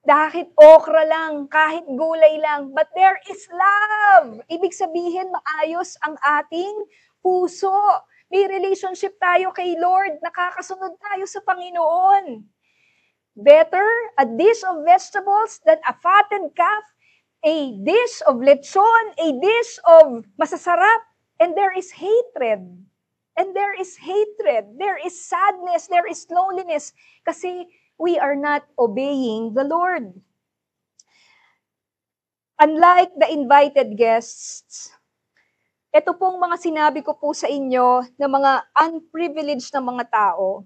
Speaker 1: kahit okra lang, kahit gulay lang, but there is love. Ibig sabihin, maayos ang ating puso. May relationship tayo kay Lord, nakakasunod tayo sa Panginoon. Better a dish of vegetables than a fattened calf, a dish of lechon, a dish of masasarap, and there is hatred. And there is hatred, there is sadness, there is loneliness, kasi we are not obeying the Lord. Unlike the invited guests, ito pong mga sinabi ko po sa inyo ng mga unprivileged na mga tao,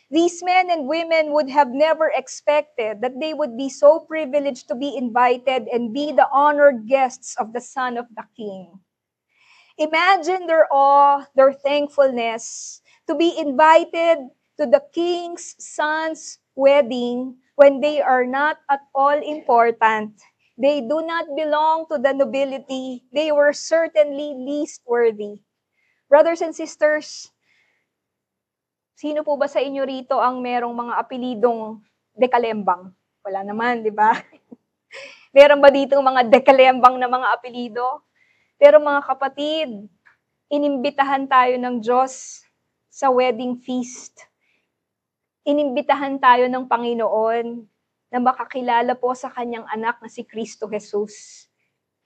Speaker 1: these men and women would have never expected that they would be so privileged to be invited and be the honored guests of the Son of the King. Imagine their awe, their thankfulness to be invited to the King's son's wedding when they are not at all important. They do not belong to the nobility. They were certainly least worthy. Brothers and sisters, sino po ba sa inyo rito ang merong mga apelidong dekalembang? Wala naman, di ba? Meron ba dito mga dekalembang na mga apelido? Pero mga kapatid, inimbitahan tayo ng Diyos sa wedding feast. Inimbitahan tayo ng Panginoon na makakilala po sa kanyang anak na si Kristo Jesus.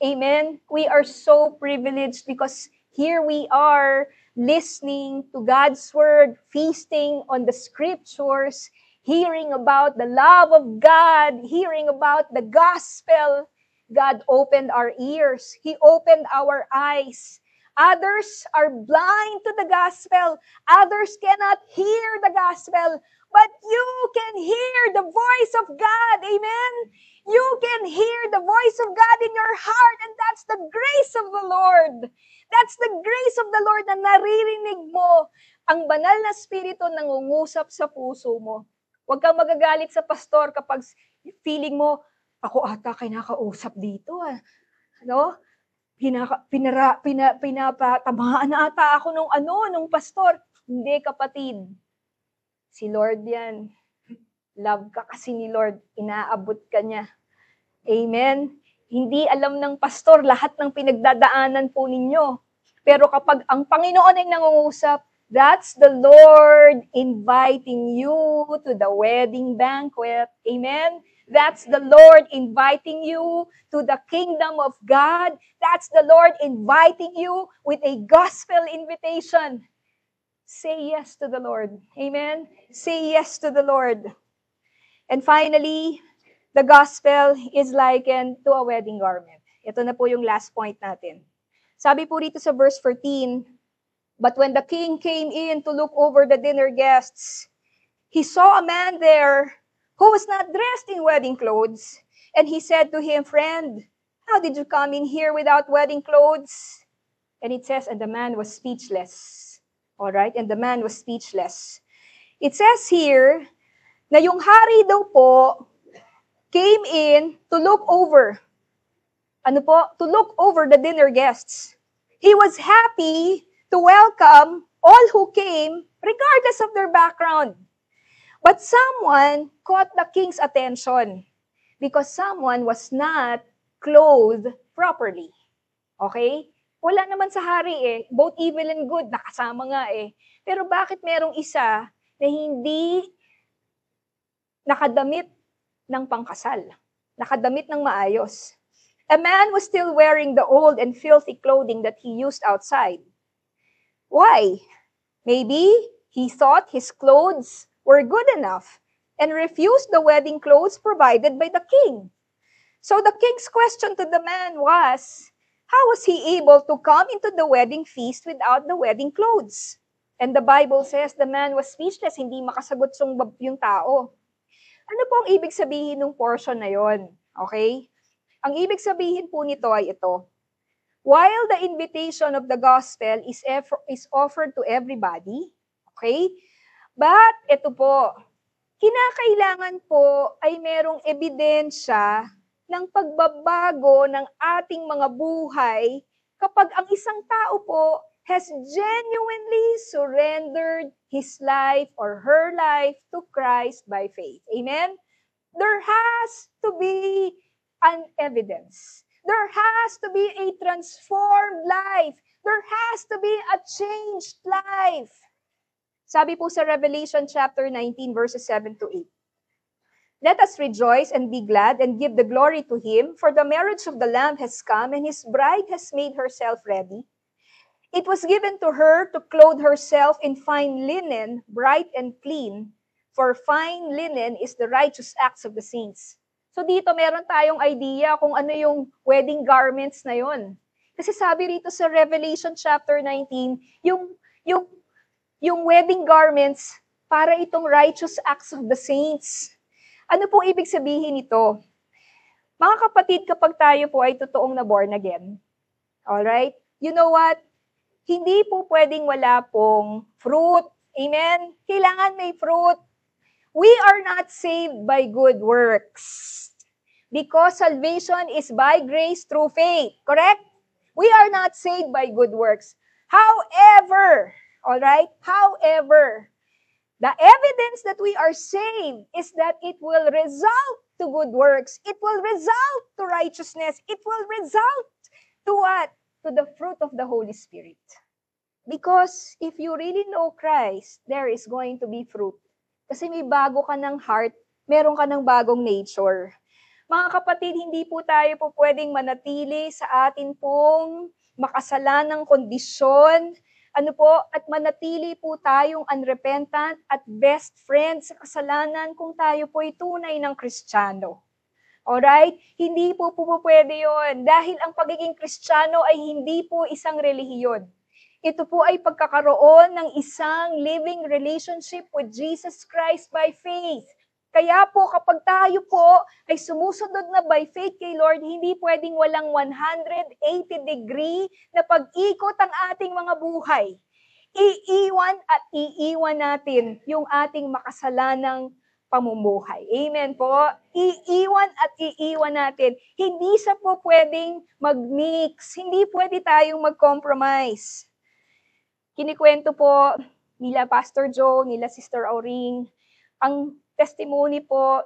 Speaker 1: Amen? We are so privileged because here we are listening to God's Word, feasting on the Scriptures, hearing about the love of God, hearing about the gospel. God opened our ears. He opened our eyes. Others are blind to the gospel. Others cannot hear the gospel. But you can hear the voice of God. Amen? You can hear the voice of God in your heart, and that's the grace of the Lord. That's the grace of the Lord na naririnig mo ang banal na spirito nangungusap sa puso mo. Huwag kang magagalit sa pastor kapag feeling mo, ako ata kinakausap dito. No? Pinapatamaan na ata ako nung pastor. Hindi, kapatid. Si Lord yan. Love ka kasi ni Lord. Inaabot ka niya. Amen? Hindi alam ng pastor lahat ng pinagdadaanan po ninyo. Pero kapag ang Panginoon ay nangungusap, that's the Lord inviting you to the wedding banquet. Amen? That's the Lord inviting you to the kingdom of God. That's the Lord inviting you with a gospel invitation. Say yes to the Lord. Amen? Say yes to the Lord. And finally, the gospel is likened to a wedding garment. Ito na po yung last point natin. Sabi po rito sa verse 14, but when the king came in to look over the dinner guests, he saw a man there who was not dressed in wedding clothes. And he said to him, friend, how did you come in here without wedding clothes? And it says, and the man was speechless. All right? And the man was speechless. It says here, na yung hari daw po came in to look over. Ano po? To look over the dinner guests. He was happy to welcome all who came, regardless of their background. But someone caught the king's attention because someone was not clothed properly. Okay? Wala naman sa hari both evil and good, nakasama nga Pero bakit merong isa na hindi nakadamit ng pangkasal? Nakadamit ng maayos. A man was still wearing the old and filthy clothing that he used outside. Why? Maybe he thought his clothes were good enough and refused the wedding clothes provided by the king. So the king's question to the man was, how was he able to come into the wedding feast without the wedding clothes? And the Bible says the man was speechless, hindi makasagot yung tao. Ano po ang ibig sabihin ng portion na yon? Okay? Ang ibig sabihin po nito ay ito. While the invitation of the gospel is offered to everybody, okay? But ito po, kinakailangan po ay merong ebidensya ng pagbabago ng ating mga buhay kapag ang isang tao po has genuinely surrendered his life or her life to Christ by faith. Amen? There has to be an evidence. There has to be a transformed life. There has to be a changed life. Sabi po sa Revelation chapter 19 verses 7 to 8. Let us rejoice and be glad and give the glory to Him, for the marriage of the Lamb has come and His bride has made herself ready. It was given to her to clothe herself in fine linen, bright and clean, for fine linen is the righteous acts of the saints. So dito meron tayong idea kung ano yung wedding garments na yon. Kasi sabi rito sa Revelation chapter 19, yung wedding garments para itong righteous acts of the saints. Ano pong ibig sabihin nito? Mga kapatid, kapag tayo po ay totoong na born again, alright? You know what? Hindi po pwedeng wala pong fruit. Amen? Kailangan may fruit. We are not saved by good works. Because salvation is by grace through faith. Correct? We are not saved by good works. However, alright? However, the evidence that we are saved is that it will result to good works. It will result to righteousness. It will result to what? To the fruit of the Holy Spirit. Because if you really know Christ, there is going to be fruit. Kasi may bago ka ng heart, meron ka ng bagong nature. Mga kapatid, hindi po tayo po pwedeng manatili sa atin pong makasalanang kondisyon, at manatili po tayong unrepentant at best friend sa kasalanan kung tayo po ay tunay ng Kristiyano. Alright? Hindi po pwede yun. Dahil ang pagiging Kristiyano ay hindi po isang relihiyon. Ito po ay pagkakaroon ng isang living relationship with Jesus Christ by faith. Kaya po kapag tayo po ay sumusunod na by faith kay Lord, hindi pwedeng walang 180-degree na pag-ikot ang ating mga buhay. Iiwan natin yung ating makasalanang pamumuhay. Amen po? Iiwan natin. Hindi sa po pwedeng mag-mix. Hindi pwede tayong mag-compromise. Kinikwento po nila Pastor Joe, nila Sister Auring, ang testimony po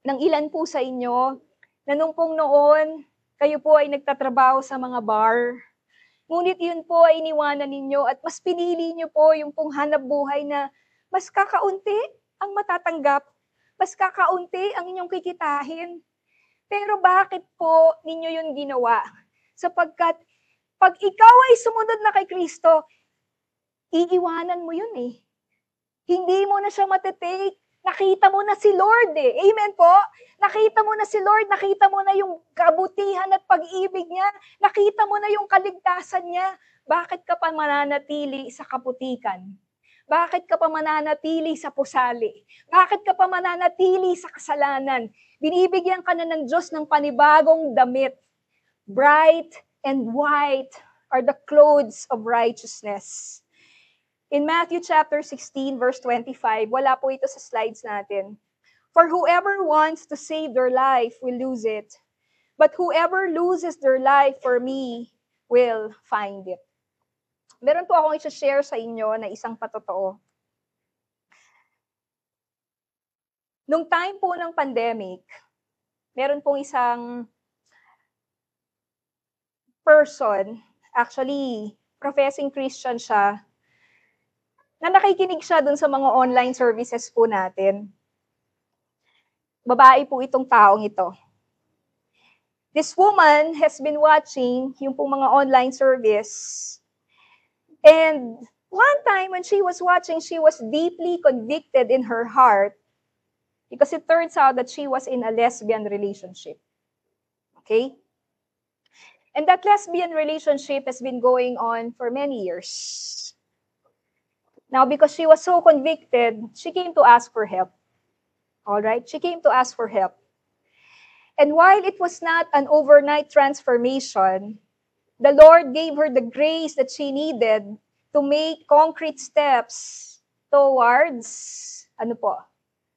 Speaker 1: ng ilan po sa inyo na nung pong noon, kayo po ay nagtatrabaho sa mga bar. Ngunit yun po ay iniwanan ninyo at mas pinili nyo po yung pong hanap buhay na mas kakaunti ang matatanggap, mas kakaunti ang inyong kikitahin. Pero bakit po ninyo yun ginawa? Sapagkat pag ikaw ay sumunod na kay Kristo, iiwanan mo yun eh. Hindi mo na siya matetake. Nakita mo na si Lord eh. Amen po? Nakita mo na si Lord. Nakita mo na yung kabutihan at pag-ibig niya. Nakita mo na yung kaligtasan niya. Bakit ka pa mananatili sa kaputikan? Bakit ka pa mananatili sa pusali? Bakit ka pa mananatili sa kasalanan? Binibigyan ka na ng Diyos ng panibagong damit. Bright and white are the clothes of righteousness. In Matthew chapter 16, verse 25, wala po ito sa slides natin. For whoever wants to save their life will lose it. But whoever loses their life for me will find it. Meron po akong i-share sa inyo na isang patotoo. Nung time po ng pandemic, meron pong isang person, actually, professing Christian siya, na nakikinig siya dun sa mga online services po natin. Babae po itong taong ito. This woman has been watching yung pong mga online service. And one time when she was watching, she was deeply convicted in her heart because it turns out that she was in a lesbian relationship. Okay? And that lesbian relationship has been going on for many years. Now, because she was so convicted, she came to ask for help. All right? She came to ask for help. And while it was not an overnight transformation, the Lord gave her the grace that she needed to make concrete steps towards,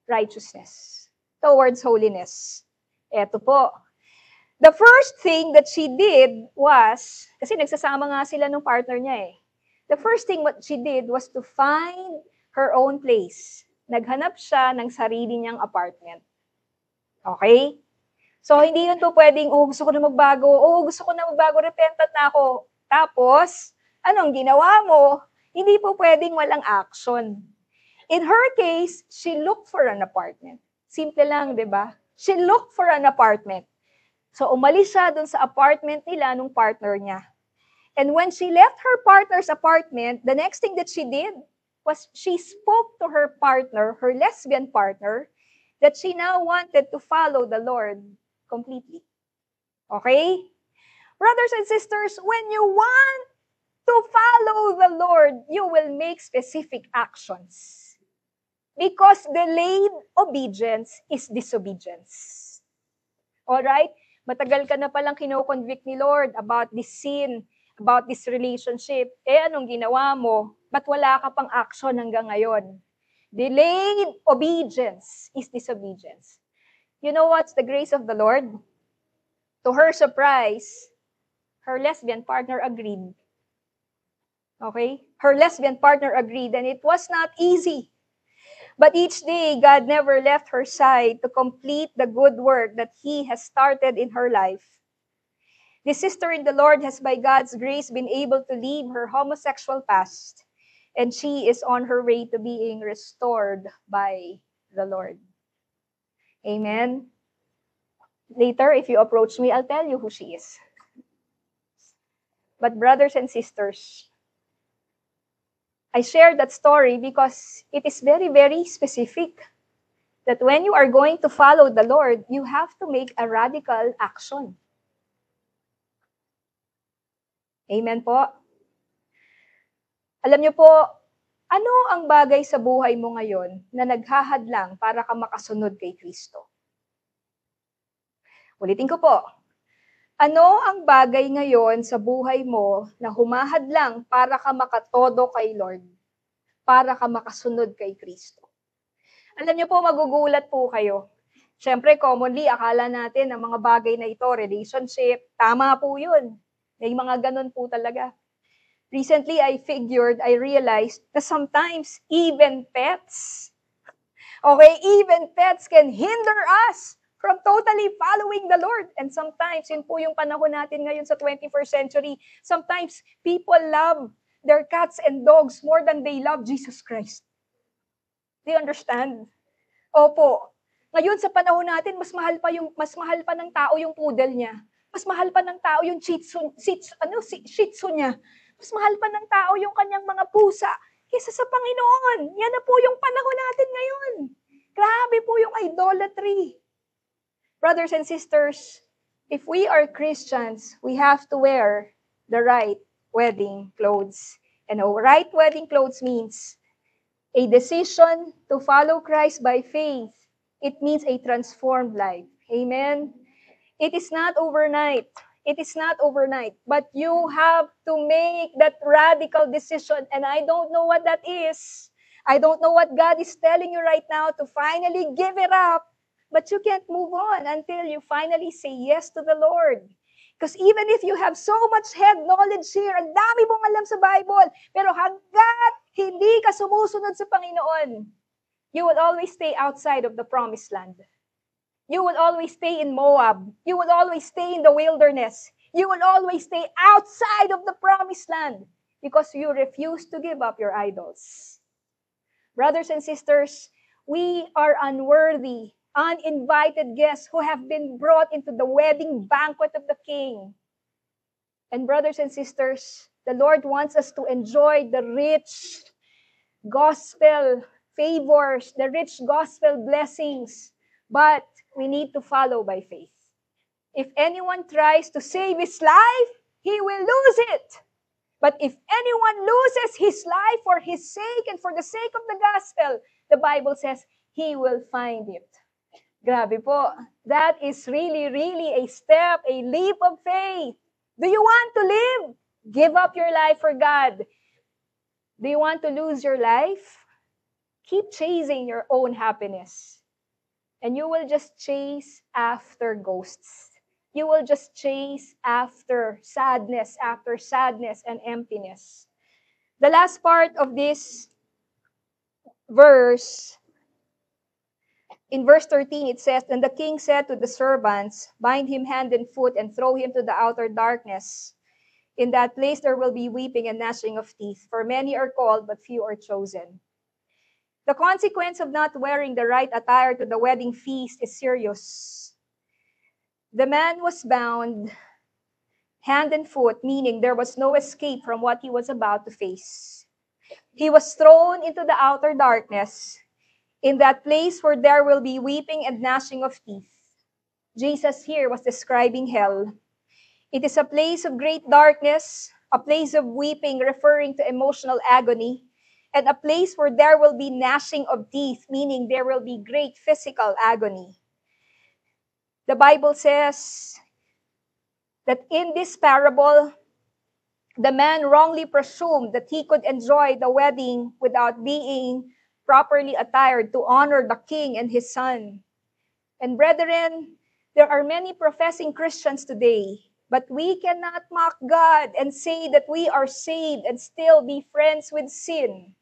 Speaker 1: righteousness, towards holiness. Eto po. The first thing that she did was, kasi nagsasama nga sila ng partner niya eh. The first thing what she did was to find her own place. Naghanap siya ng sarili niyang apartment. Okay? So, hindi yun po pwedeng, gusto ko na magbago. Gusto ko na magbago, repentant na ako. Tapos, anong ginawa mo? Hindi po pwedeng walang action. In her case, she looked for an apartment. Simple lang, di ba? She looked for an apartment. So, umalis siya dun sa apartment nila nung partner niya. And when she left her partner's apartment, the next thing that she did was she spoke to her partner, her lesbian partner, that she now wanted to follow the Lord completely. Okay? Brothers and sisters, when you want to follow the Lord, you will make specific actions. Because delayed obedience is disobedience. Alright? Matagal ka na palang kino-convict ni Lord about this sin, about this relationship. Anong ginawa mo? Ba't wala ka pang action hanggang ngayon? Delayed obedience is disobedience. You know what's the grace of the Lord? To her surprise, her lesbian partner agreed. Okay? Her lesbian partner agreed, and it was not easy. But each day, God never left her side to complete the good work that He has started in her life. This sister in the Lord has, by God's grace, been able to leave her homosexual past, and she is on her way to being restored by the Lord. Amen. Later, if you approach me, I'll tell you who she is. But brothers and sisters, I share that story because it is very, very specific that when you are going to follow the Lord, you have to make a radical action. Amen po. Alam niyo po, ano ang bagay sa buhay mo ngayon na naghahadlang para ka makasunod kay Kristo? Ulitin ko po. Ano ang bagay ngayon sa buhay mo na humahadlang para ka makatodo kay Lord? Para ka makasunod kay Kristo? Alam niyo po, magugulat po kayo. Siyempre, commonly, akala natin ang mga bagay na ito, relationship, tama po yun. May mga ganun po talaga. Recently, I realized that sometimes even pets, even pets can hinder us from totally following the Lord. And sometimes, yun po yung panahon natin ngayon sa 21st century, sometimes people love their cats and dogs more than they love Jesus Christ. Do you understand? Opo. Ngayon sa panahon natin, mas mahal pa ng tao yung poodle niya. Mas mahal pa ng tao yung shih tzu niya. Mas mahal pa ng tao yung kanyang mga pusa kaysa sa Panginoon. Yan na po yung panahon natin ngayon. Grabe po yung idolatry. Brothers and sisters, if we are Christians, we have to wear the right wedding clothes. And right wedding clothes means a decision to follow Christ by faith. It means a transformed life. Amen? It is not overnight. It is not overnight. But you have to make that radical decision. And I don't know what that is. I don't know what God is telling you right now to finally give it up. But you can't move on until you finally say yes to the Lord. Because even if you have so much head knowledge here, ang dami mong alam sa Bible, pero hanggat hindi ka sumusunod sa Panginoon, you will always stay outside of the promised land. You will always stay in Moab. You will always stay in the wilderness. You will always stay outside of the promised land because you refuse to give up your idols. Brothers and sisters, we are unworthy, uninvited guests who have been brought into the wedding banquet of the King. And brothers and sisters, the Lord wants us to enjoy the rich gospel favors, the rich gospel blessings. But we need to follow by faith. If anyone tries to save his life, he will lose it. But if anyone loses his life for his sake and for the sake of the gospel, the Bible says he will find it. Grabe po. That is really, really a step, a leap of faith. Do you want to live? Give up your life for God. Do you want to lose your life? Keep chasing your own happiness. And you will just chase after ghosts. You will just chase after sadness and emptiness. The last part of this verse, in verse 13, it says, "And the king said to the servants, bind him hand and foot and throw him to the outer darkness. In that place there will be weeping and gnashing of teeth, for many are called, but few are chosen." The consequence of not wearing the right attire to the wedding feast is serious. The man was bound hand and foot, meaning there was no escape from what he was about to face. He was thrown into the outer darkness, in that place where there will be weeping and gnashing of teeth. Jesus here was describing hell. It is a place of great darkness, a place of weeping, referring to emotional agony, and a place where there will be gnashing of teeth, meaning there will be great physical agony. The Bible says that in this parable, the man wrongly presumed that he could enjoy the wedding without being properly attired to honor the king and his son. And brethren, there are many professing Christians today, but we cannot mock God and say that we are saved and still be friends with sin.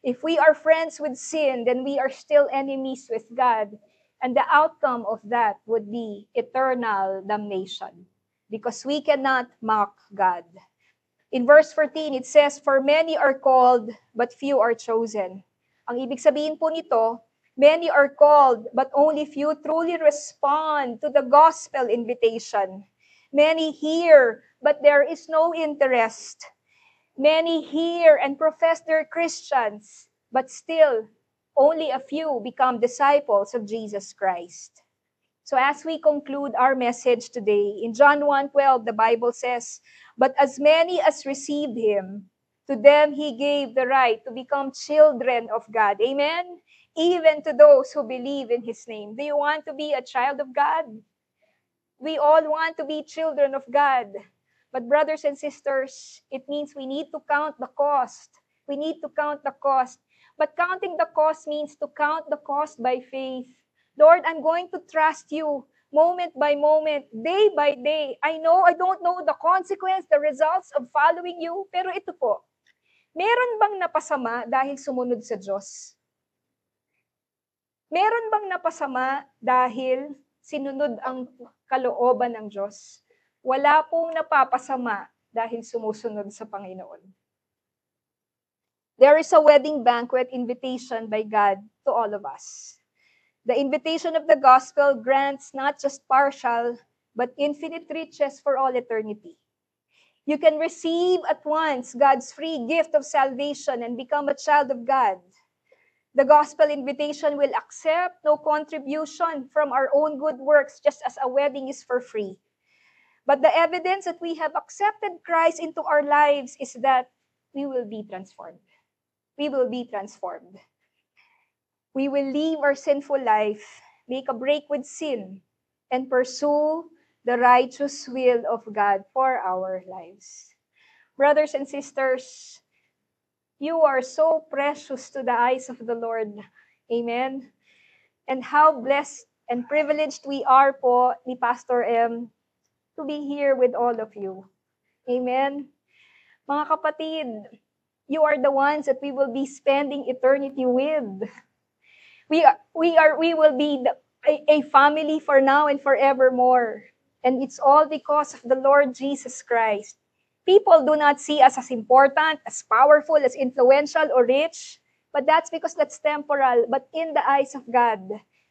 Speaker 1: If we are friends with sin, then we are still enemies with God. And the outcome of that would be eternal damnation, because we cannot mock God. In verse 14, it says, "For many are called, but few are chosen." Ang ibig sabihin po nito, many are called, but only few truly respond to the gospel invitation. Many hear, but there is no interest. Many hear and profess they're Christians, but still, only a few become disciples of Jesus Christ. So as we conclude our message today, in John 1:12, the Bible says, "But as many as received him, to them he gave the right to become children of God." Amen? Even to those who believe in his name. Do you want to be a child of God? We all want to be children of God. But brothers and sisters, it means we need to count the cost. We need to count the cost. But counting the cost means to count the cost by faith. Lord, I'm going to trust you moment by moment, day by day. I don't know the consequence, the results of following you, pero ito po, meron bang napasama dahil sumunod sa Diyos? Meron bang napasama dahil sinunod ang kalooban ng Diyos? Wala pong napapasama dahil sumusunod sa Panginoon. There is a wedding banquet invitation by God to all of us. The invitation of the gospel grants not just partial, but infinite riches for all eternity. You can receive at once God's free gift of salvation and become a child of God. The gospel invitation will accept no contribution from our own good works, just as a wedding is for free. But the evidence that we have accepted Christ into our lives is that we will be transformed. We will be transformed. We will leave our sinful life, make a break with sin, and pursue the righteous will of God for our lives. Brothers and sisters, you are so precious to the eyes of the Lord. Amen. And how blessed and privileged we are po ni Pastor M to be here with all of you. Amen. Mga kapatid, you are the ones that we will be spending eternity with. We will be a family for now and forevermore. And it's all because of the Lord Jesus Christ. People do not see us as important, as powerful, as influential, or rich, but that's because that's temporal. But in the eyes of God,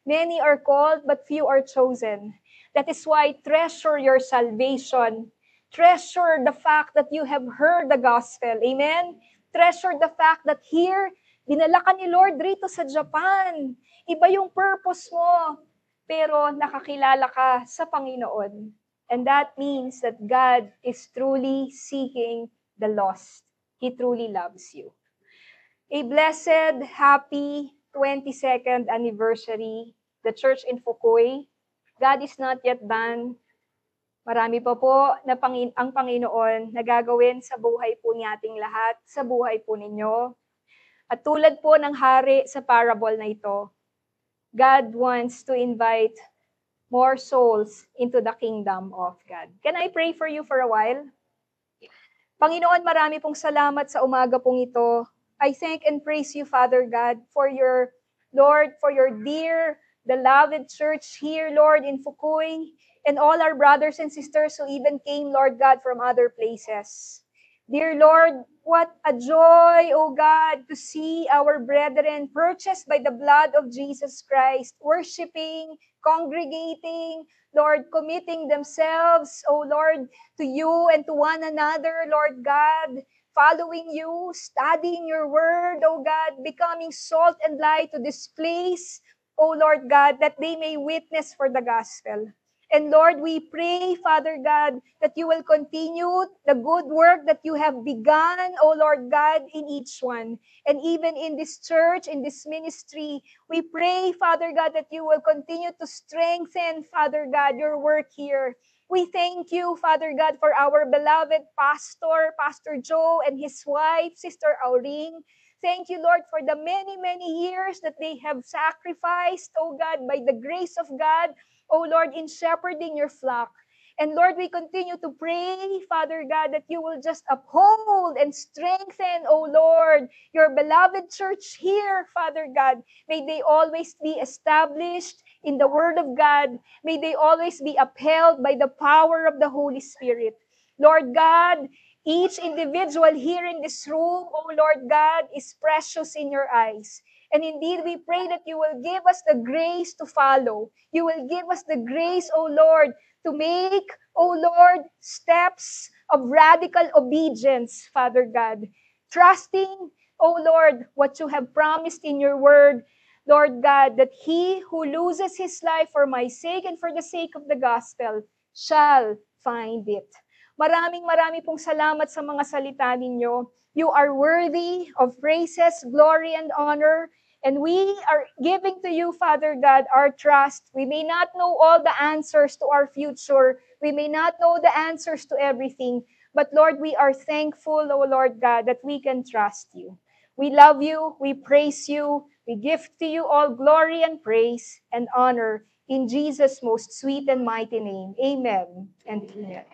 Speaker 1: many are called, but few are chosen. That is why treasure your salvation. Treasure the fact that you have heard the gospel. Amen? Treasure the fact that here, dinala ka ni Lord rito sa Japan. Iba yung purpose mo, pero nakakilala ka sa Panginoon. And that means that God is truly seeking the lost. He truly loves you. A blessed, happy 22nd anniversary, the Church in Fukui. God is not yet done. Marami pa po na ang Panginoon na gagawin sa buhay po nating lahat, sa buhay po ninyo. At tulad po ng hari sa parable na ito, God wants to invite more souls into the kingdom of God. Can I pray for you for a while? Panginoon, marami pong salamat sa umaga pong ito. I thank and praise you, Father God, for your, Lord, for your dear, beloved church here, Lord, in Fukui, and all our brothers and sisters who even came, Lord God, from other places. Dear Lord, what a joy, O God, to see our brethren purchased by the blood of Jesus Christ, worshiping, congregating, Lord, committing themselves, O Lord, to you and to one another, Lord God, following you, studying your word, O God, becoming salt and light to this place, O Lord God, that they may witness for the gospel. And Lord, we pray, Father God, that you will continue the good work that you have begun, O Lord God, in each one. And even in this church, in this ministry, we pray, Father God, that you will continue to strengthen, Father God, your work here. We thank you, Father God, for our beloved pastor, Pastor Joe, and his wife, Sister Auring. Thank you, Lord, for the many, many years that they have sacrificed, oh God, by the grace of God, oh Lord, in shepherding your flock. And Lord, we continue to pray, Father God, that you will just uphold and strengthen, oh Lord, your beloved church here, Father God. May they always be established in the Word of God. May they always be upheld by the power of the Holy Spirit. Lord God, each individual here in this room, oh Lord God, is precious in your eyes. And indeed, we pray that you will give us the grace to follow. You will give us the grace, O Lord, to make, O Lord, steps of radical obedience, Father God. Trusting, O Lord, what you have promised in your word, Lord God, that he who loses his life for my sake and for the sake of the gospel shall find it. Maraming pong salamat sa mga salita ninyo. You are worthy of praises, glory, and honor. And we are giving to you, Father God, our trust. We may not know all the answers to our future. We may not know the answers to everything. But Lord, we are thankful, O Lord God, that we can trust you. We love you. We praise you. We give to you all glory and praise and honor in Jesus' most sweet and mighty name. Amen and amen.